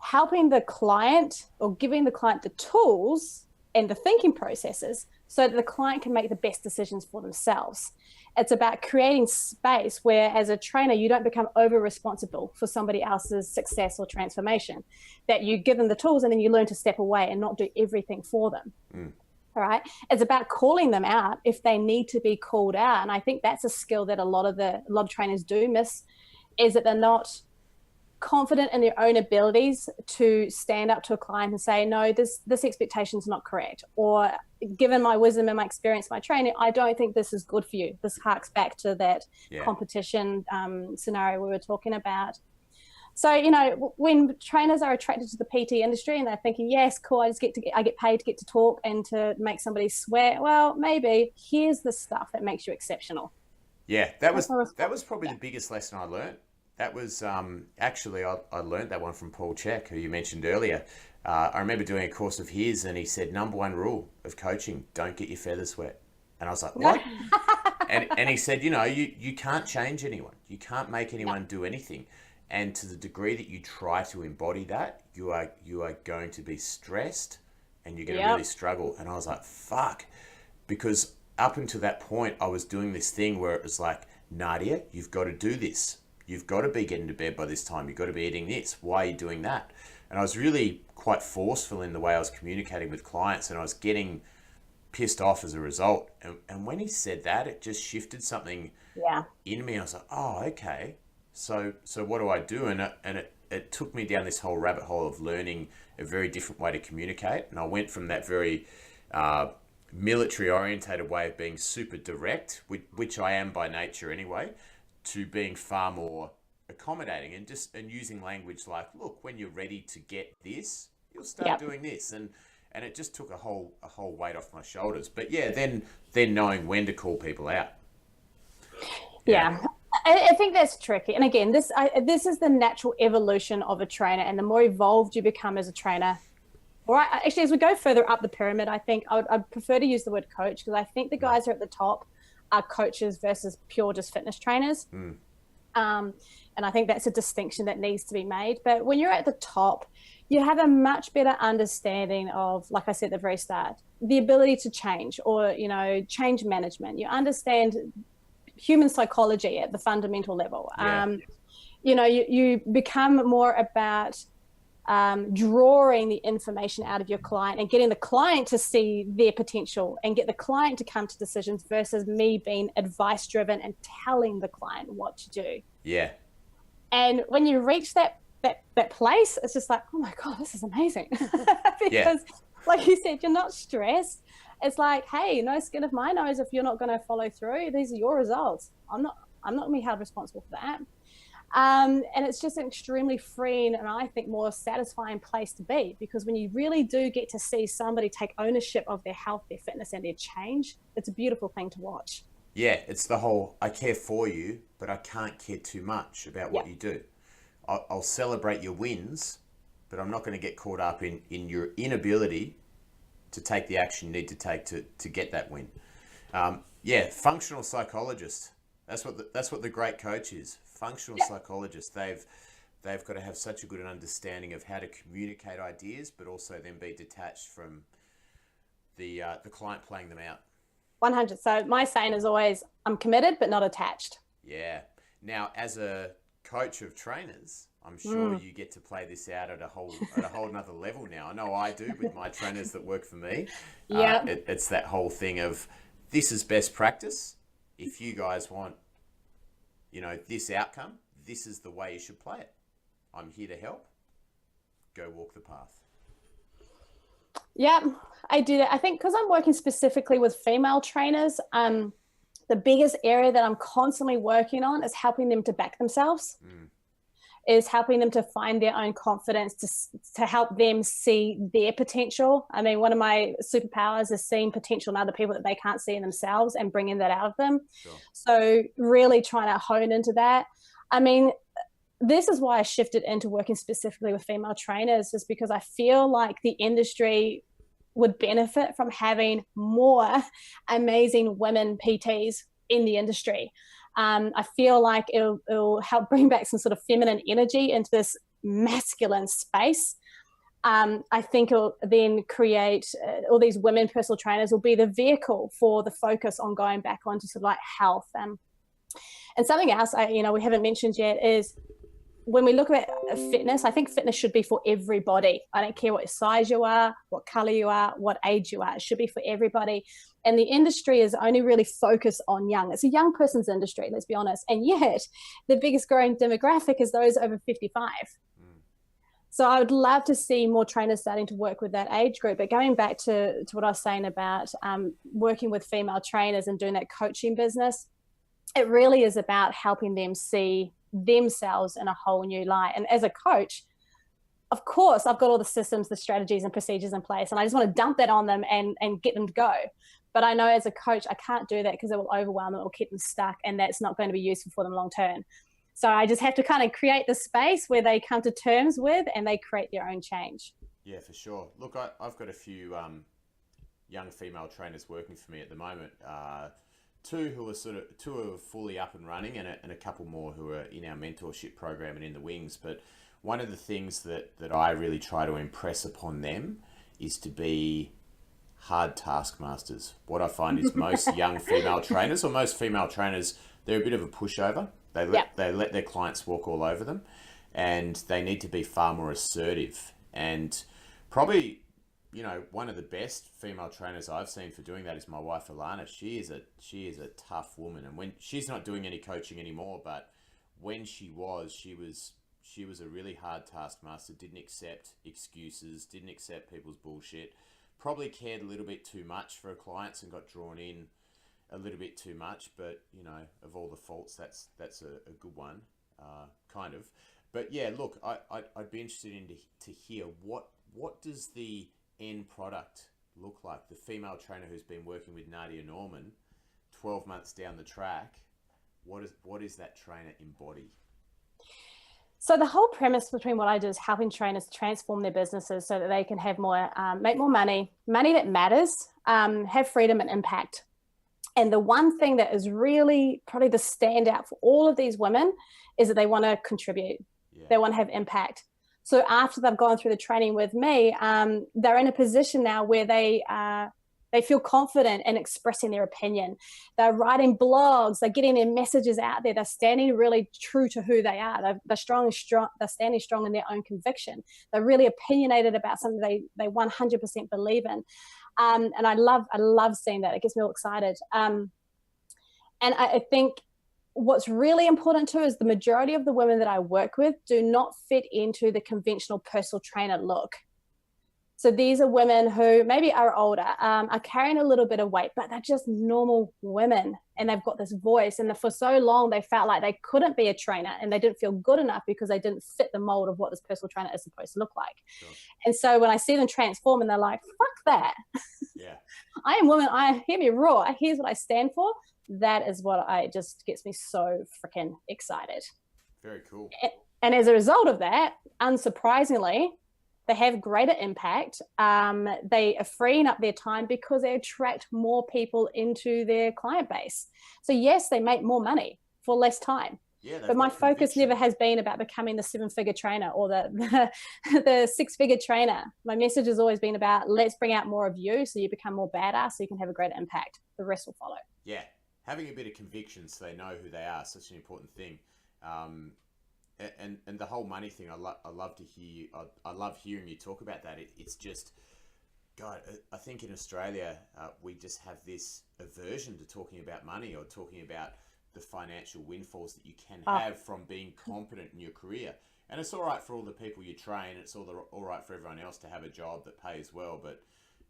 helping the client or giving the client the tools and the thinking processes so that the client can make the best decisions for themselves. It's about creating space where, as a trainer, you don't become over responsible for somebody else's success or transformation, that you give them the tools and then you learn to step away and not do everything for them. All right. It's about calling them out if they need to be called out. And I think that's a skill that a lot of trainers do miss, is that they're not confident in their own abilities to stand up to a client and say, no, this expectation is not correct. Or given my wisdom and my experience, my training, I don't think this is good for you. This harks back to that competition scenario we were talking about. So, when trainers are attracted to the PT industry and they're thinking, yes, cool, I get paid to get to talk and to make somebody sweat. Well, maybe here's the stuff that makes you exceptional. Yeah, that was probably the biggest lesson I learned. That was actually, I learned that one from Paul Check, who you mentioned earlier. I remember doing a course of his, and he said, number one rule of coaching, don't get your feathers wet. And I was like, what? and he said, you can't change anyone. You can't make anyone do anything. And to the degree that you try to embody that, you are going to be stressed and you're going to really struggle. And I was like, fuck. Because up until that point, I was doing this thing where it was like, Nardia, you've got to do this. You've got to be getting to bed by this time. You've got to be eating this. Why are you doing that? And I was really quite forceful in the way I was communicating with clients, and I was getting pissed off as a result. And when he said that, it just shifted something in me. I was like, oh, okay. So what do I do? And it took me down this whole rabbit hole of learning a very different way to communicate. And I went from that very military orientated way of being super direct, which I am by nature anyway, to being far more accommodating and using language like, look, when you're ready to get this, you'll start doing this. And it just took a whole weight off my shoulders. But yeah, then knowing when to call people out. Yeah. I think that's tricky. And again, this is the natural evolution of a trainer. And the more evolved you become as a trainer, actually, as we go further up the pyramid, I think I'd prefer to use the word coach, because I think the guys who are at the top are coaches versus pure just fitness trainers. And I think that's a distinction that needs to be made. But when you're at the top, you have a much better understanding of, like I said at the very start, the ability to change, or, change management. You understand human psychology at the fundamental level. You become more about drawing the information out of your client and getting the client to see their potential and get the client to come to decisions, versus me being advice driven and telling the client what to do. Yeah. And when you reach that place, it's just like, oh my God, this is amazing. Because like you said, you're not stressed. It's like, hey, no skin of my nose if you're not going to follow through. These are your results. I'm not going to be held responsible for that. And it's just an extremely freeing and I think more satisfying place to be, because when you really do get to see somebody take ownership of their health, their fitness, and their change, it's a beautiful thing to watch. Yeah, it's the whole, I care for you, but I can't care too much about what you do. I'll celebrate your wins, but I'm not going to get caught up in your inability to take the action you need to take to get that win. Functional psychologist. That's what the great coach is. Functional psychologist. They've got to have such a good understanding of how to communicate ideas, but also then be detached from the client playing them out. 100. So my saying is always, I'm committed but not attached. Yeah. Now, as a coach of trainers, I'm sure you get to play this out at a whole nother level now. I know I do with my trainers that work for me. Yeah. It's that whole thing of, this is best practice. If you guys want, this outcome, this is the way you should play it. I'm here to help. Go walk the path. Yeah, I do that. I think because I'm working specifically with female trainers, The biggest area that I'm constantly working on is helping them to back themselves, is helping them to find their own confidence, to help them see their potential. I mean, one of my superpowers is seeing potential in other people that they can't see in themselves and bringing that out of them. Sure. So really trying to hone into that. I mean, this is why I shifted into working specifically with female trainers, is because I feel like the industry would benefit from having more amazing women PTs in the industry. I feel like it'll help bring back some sort of feminine energy into this masculine space. I think it'll then create all these women personal trainers will be the vehicle for the focus on going back onto sort of like health. And something else we haven't mentioned yet is, when we look at fitness, I think fitness should be for everybody. I don't care what size you are, what color you are, what age you are. It should be for everybody. And the industry is only really focused on young. It's a young person's industry, let's be honest. And yet the biggest growing demographic is those over 55. So I would love to see more trainers starting to work with that age group. But going back to what I was saying about working with female trainers and doing that coaching business, it really is about helping them see themselves in a whole new light. And as a coach, of course, I've got all the systems, the strategies and procedures in place, and I just want to dump that on them and get them to go. But I know as a coach, I can't do that because it will overwhelm them, it will keep them stuck, and that's not going to be useful for them long term. So I just have to kind of create the space where they come to terms with and they create their own change. Yeah, for sure. Look, I've got a few young female trainers working for me at the moment. Two who are fully up and running, and a couple more who are in our mentorship program and in the wings. But one of the things that I really try to impress upon them is to be hard taskmasters. What I find is most young female trainers, or most female trainers, they're a bit of a pushover. They let their clients walk all over them, and they need to be far more assertive. And probably, one of the best female trainers I've seen for doing that is my wife Alana. She is a tough woman, and when she's not doing any coaching anymore, but when she was a really hard taskmaster. Didn't accept excuses, didn't accept people's bullshit. Probably cared a little bit too much for her clients and got drawn in a little bit too much. But of all the faults, that's a good one, kind of. But yeah, look, I'd be interested to hear what does the end product look like? The female trainer who's been working with Nardia Norman 12 months down the track, what is that trainer embody? So the whole premise between what I do is helping trainers transform their businesses so that they can have more, make more money that matters, have freedom and impact. And the one thing that is really probably the standout for all of these women is that they want to contribute. Yeah. They want to have impact. So after they've gone through the training with me, they're in a position now where they feel confident in expressing their opinion. They're writing blogs. They're getting their messages out there. They're standing really true to who they are. They're strong. They're standing strong in their own conviction. They're really opinionated about something they 100% believe in. And I love seeing that. It gets me all excited. And I think what's really important too is the majority of the women that I work with do not fit into the conventional personal trainer look. So these are women who maybe are older, are carrying a little bit of weight, but they're just normal women and they've got this voice. And for so long, they felt like they couldn't be a trainer and they didn't feel good enough because they didn't fit the mold of what this personal trainer is supposed to look like. Sure. And so when I see them transform and they're like, fuck that. Yeah. I am woman. Hear me roar. Here's what I stand for. That is what just gets me so freaking excited. Very cool. And as a result of that, unsurprisingly, they have greater impact. They are freeing up their time because they attract more people into their client base. So yes, they make more money for less time. Yeah, but my focus never has been about becoming the 7-figure trainer or the 6-figure trainer. My message has always been about let's bring out more of you so you become more badass so you can have a greater impact. The rest will follow. Yeah, having a bit of conviction so they know who they are is such an important thing. And the whole money thing, I love to hear. I love hearing you talk about that. It's just, God, I think in Australia we just have this aversion to talking about money or talking about the financial windfalls that you can have from being competent in your career. And it's all right for all the people you train. It's all right for everyone else to have a job that pays well. But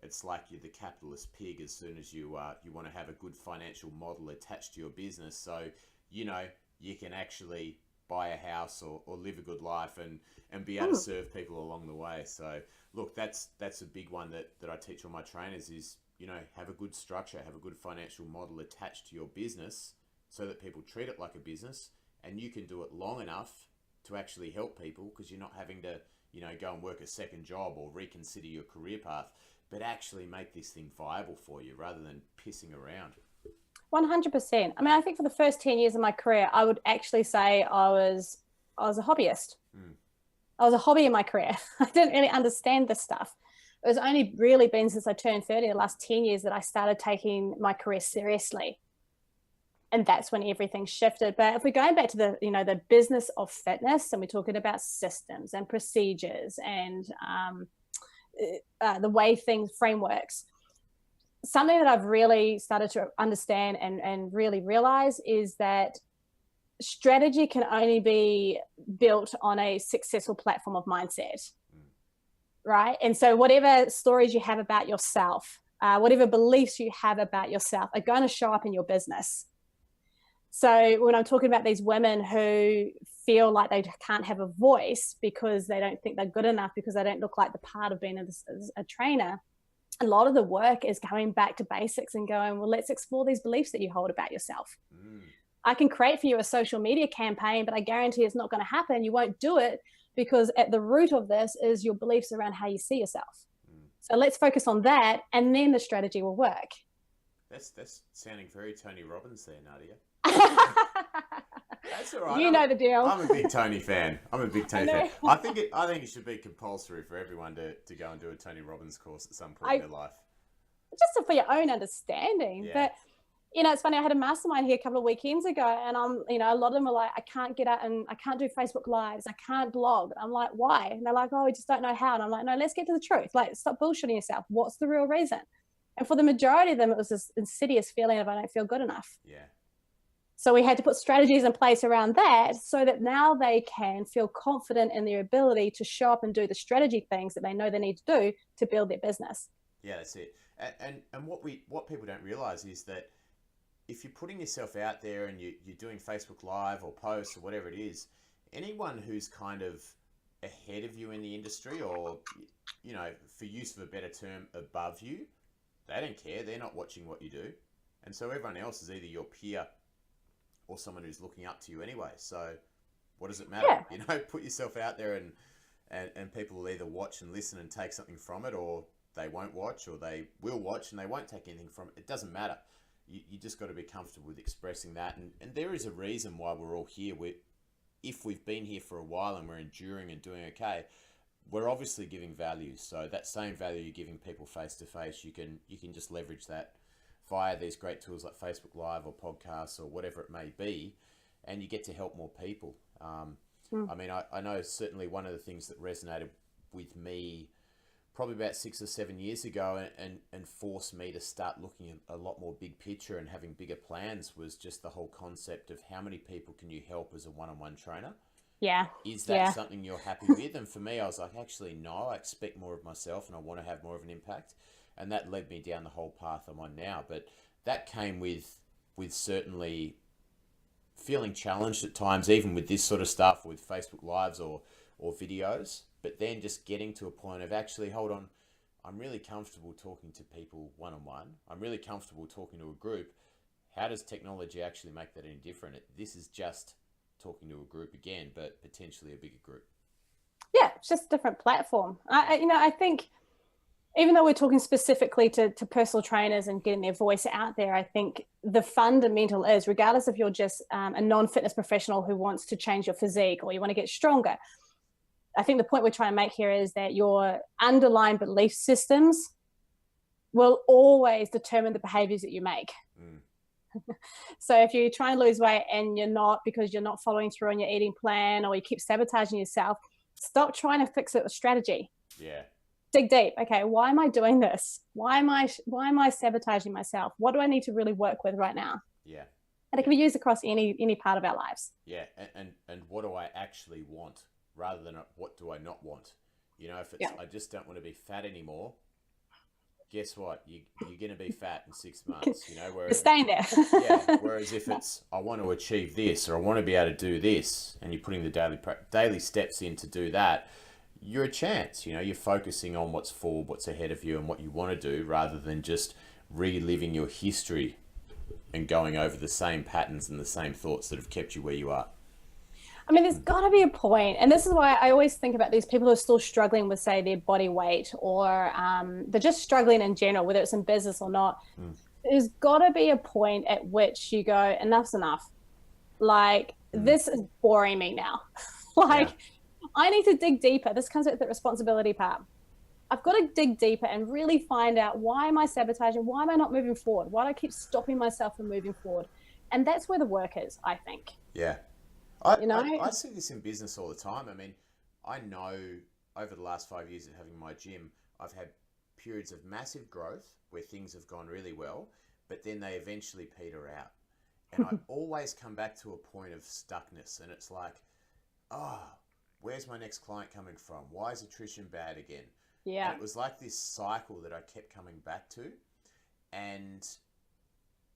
it's like you're the capitalist pig as soon as you want to have a good financial model attached to your business. So, you know, you can actually buy a house or live a good life and be able to serve people along the way. So look, that's a big one that I teach all my trainers is, you know, have a good structure, have a good financial model attached to your business so that people treat it like a business, and you can do it long enough to actually help people, because you're not having to, you know, go and work a second job or reconsider your career path, but actually make this thing viable for you rather than pissing around. 100%. I mean, I think for the first 10 years of my career, I would actually say I was a hobbyist. I was a hobby in my career. I didn't really understand this stuff. It was only really been since I turned 30, the last 10 years, that I started taking my career seriously. And that's when everything shifted. But if we're going back to the business of fitness, and we're talking about systems and procedures and the way things, frameworks, something that I've really started to understand and really realize is that strategy can only be built on a successful platform of mindset, right? And so whatever stories you have about yourself, whatever beliefs you have about yourself are going to show up in your business. So when I'm talking about these women who feel like they can't have a voice because they don't think they're good enough, because they don't look like the part of being a trainer, a lot of the work is going back to basics and going, well, let's explore these beliefs that you hold about yourself. I can create for you a social media campaign, but I guarantee it's not going to happen. You won't do it because at the root of this is your beliefs around how you see yourself. So let's focus on that, and then the strategy will work. That's sounding very Tony Robbins there, Nardia. That's all right. You know the deal. I'm a big Tony fan. I think it should be compulsory for everyone to go and do a Tony Robbins course at some point in their life. Just for your own understanding. Yeah. But, you know, it's funny, I had a mastermind here a couple of weekends ago, and a lot of them were like, I can't get out and I can't do Facebook Lives. I can't blog. I'm like, why? And they're like, oh, we just don't know how. And I'm like, no, let's get to the truth. Like, stop bullshitting yourself. What's the real reason? And for the majority of them, it was this insidious feeling of I don't feel good enough. Yeah. So we had to put strategies in place around that so that now they can feel confident in their ability to show up and do the strategy things that they know they need to do to build their business. Yeah, that's it. And what people don't realize is that if you're putting yourself out there and you're doing Facebook Live or posts or whatever it is, anyone who's kind of ahead of you in the industry, or, you know, for use of a better term, above you, they don't care. They're not watching what you do. And so everyone else is either your peer or someone who's looking up to you anyway. So what does it matter? Yeah. You know, put yourself out there and people will either watch and listen and take something from it, or they won't watch, or they will watch and they won't take anything from it. It doesn't matter. You just got to be comfortable with expressing that. And there is a reason why we're all here. If we've been here for a while and we're enduring and doing okay, we're obviously giving value. So that same value you're giving people face to face, you can just leverage that via these great tools like Facebook Live or podcasts or whatever it may be, and you get to help more people. I mean, I know certainly one of the things that resonated with me probably about 6 or 7 years ago and forced me to start looking at a lot more big picture and having bigger plans was just the whole concept of how many people can you help as a one-on-one trainer? Yeah. Is that something you're happy with? And for me, I was like, actually, no, I expect more of myself and I want to have more of an impact. And that led me down the whole path I'm on now. But that came with certainly feeling challenged at times, even with this sort of stuff, with Facebook Lives or videos. But then just getting to a point of actually, hold on, I'm really comfortable talking to people one-on-one. I'm really comfortable talking to a group. How does technology actually make that any different? This is just talking to a group again, but potentially a bigger group. Yeah, it's just a different platform. I think even though we're talking specifically to personal trainers and getting their voice out there, I think the fundamental is, regardless if you're just a non-fitness professional who wants to change your physique or you want to get stronger, I think the point we're trying to make here is that your underlying belief systems will always determine the behaviors that you make. So if you're trying to lose weight and you're not, because you're not following through on your eating plan, or you keep sabotaging yourself, stop trying to fix it with strategy. Yeah. Dig deep. Okay, why am I doing this? Why am I sabotaging myself? What do I need to really work with right now? Yeah. And it can be used across any part of our lives. Yeah, and what do I actually want rather than what do I not want? You know, if it's I just don't want to be fat anymore, guess what? You're going to be fat in 6 months, you know, You're whereas, staying there. yeah, whereas if it's, I want to achieve this, or I want to be able to do this, and you're putting the daily steps in to do that, you're a chance, you know, you're focusing on what's forward, what's ahead of you and what you want to do, rather than just reliving your history and going over the same patterns and the same thoughts that have kept you where you are. I mean, there's got to be a point, and this is why I always think about these people who are still struggling with, say, their body weight, or they're just struggling in general, whether it's in business or not. There's got to be a point at which you go, enough's enough. Like, this is boring me now. Like, I need to dig deeper. This comes with the responsibility part. I've got to dig deeper and really find out, why am I sabotaging? Why am I not moving forward? Why do I keep stopping myself from moving forward? And that's where the work is, I think. Yeah. I see this in business all the time. I mean, I know over the last 5 years of having my gym, I've had periods of massive growth where things have gone really well, but then they eventually peter out. And I always come back to a point of stuckness, and it's like, oh, where's my next client coming from? Why is attrition bad again? Yeah. And it was like this cycle that I kept coming back to. And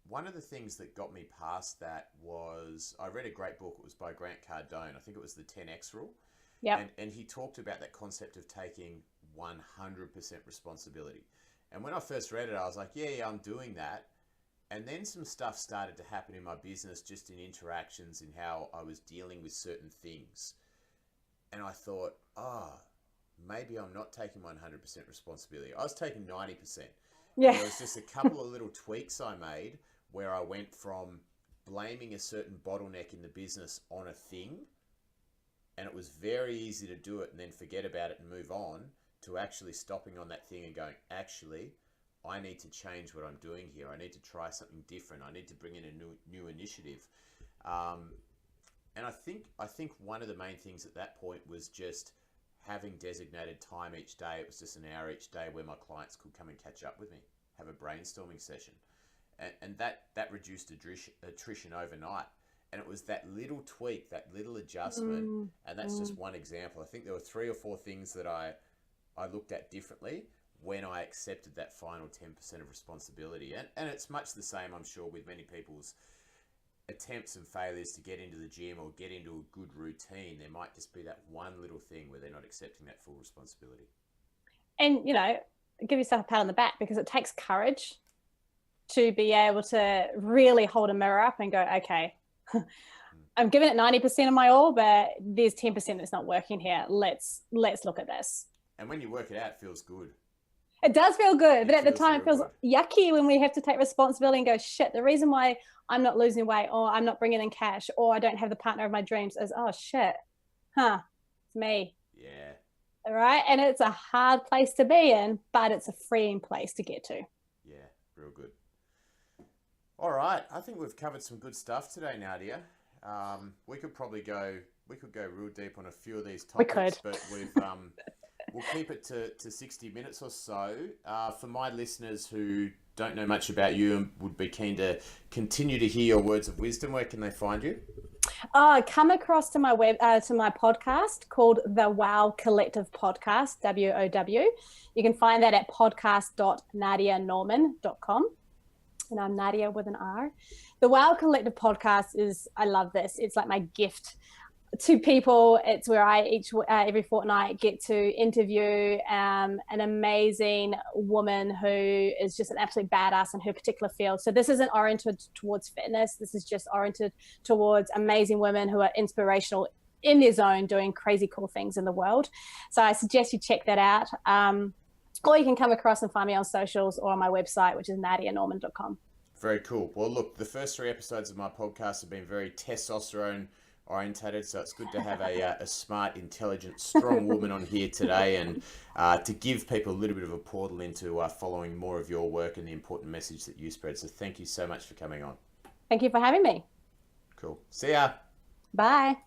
one of the things that got me past that was, I read a great book. It was by Grant Cardone. I think it was the 10X rule. Yeah. And he talked about that concept of taking 100% responsibility. And when I first read it, I was like, yeah, I'm doing that. And then some stuff started to happen in my business, just in interactions, in how I was dealing with certain things. And I thought, maybe I'm not taking 100% responsibility. I was taking 90%. Yeah. There was just a couple of little tweaks I made where I went from blaming a certain bottleneck in the business on a thing, and it was very easy to do it and then forget about it and move on, to actually stopping on that thing and going, actually, I need to change what I'm doing here. I need to try something different. I need to bring in a new initiative. And I think one of the main things at that point was just having designated time each day. It was just an hour each day where my clients could come and catch up with me, have a brainstorming session. And that reduced attrition overnight. And it was that little tweak, that little adjustment. And that's just one example. I think there were 3 or 4 things that I looked at differently when I accepted that final 10% of responsibility. And it's much the same, I'm sure, with many people's attempts and failures to get into the gym or get into a good routine. There might just be that one little thing where they're not accepting that full responsibility. And, you know, give yourself a pat on the back, because it takes courage to be able to really hold a mirror up and go, okay, I'm giving it 90% of my all, but there's 10% that's not working here. Let's look at this. And when you work it out, it feels good. It does feel good, but at the time it feels yucky when we have to take responsibility and go, shit, the reason why I'm not losing weight, or I'm not bringing in cash, or I don't have the partner of my dreams is, oh shit, it's me. Yeah. All right. And it's a hard place to be in, but it's a freeing place to get to. Yeah, real good. All right. I think we've covered some good stuff today, Nardia. We could go real deep on a few of these topics, but we'll keep it to 60 minutes or so. For my listeners who don't know much about you and would be keen to continue to hear your words of wisdom, where can they find you? Come across to my to my podcast called the Wow Collective Podcast, WOW. You can find that at podcast.nardianorman.com. And I'm Nardia with an R. The Wow Collective Podcast is, I love this. It's like my gift to people. It's where I every fortnight get to interview an amazing woman who is just an absolute badass in her particular field. So this isn't oriented towards fitness. This is just oriented towards amazing women who are inspirational in their zone, doing crazy cool things in the world. So I suggest you check that out. Or you can come across and find me on socials or on my website, which is nardianorman.com. Very cool. Well, look, the first 3 episodes of my podcast have been very testosterone orientated, so it's good to have a smart, intelligent, strong woman on here today, and to give people a little bit of a portal into following more of your work and the important message that you spread. So thank you so much for coming on. Thank you for having me. Cool. See ya. Bye.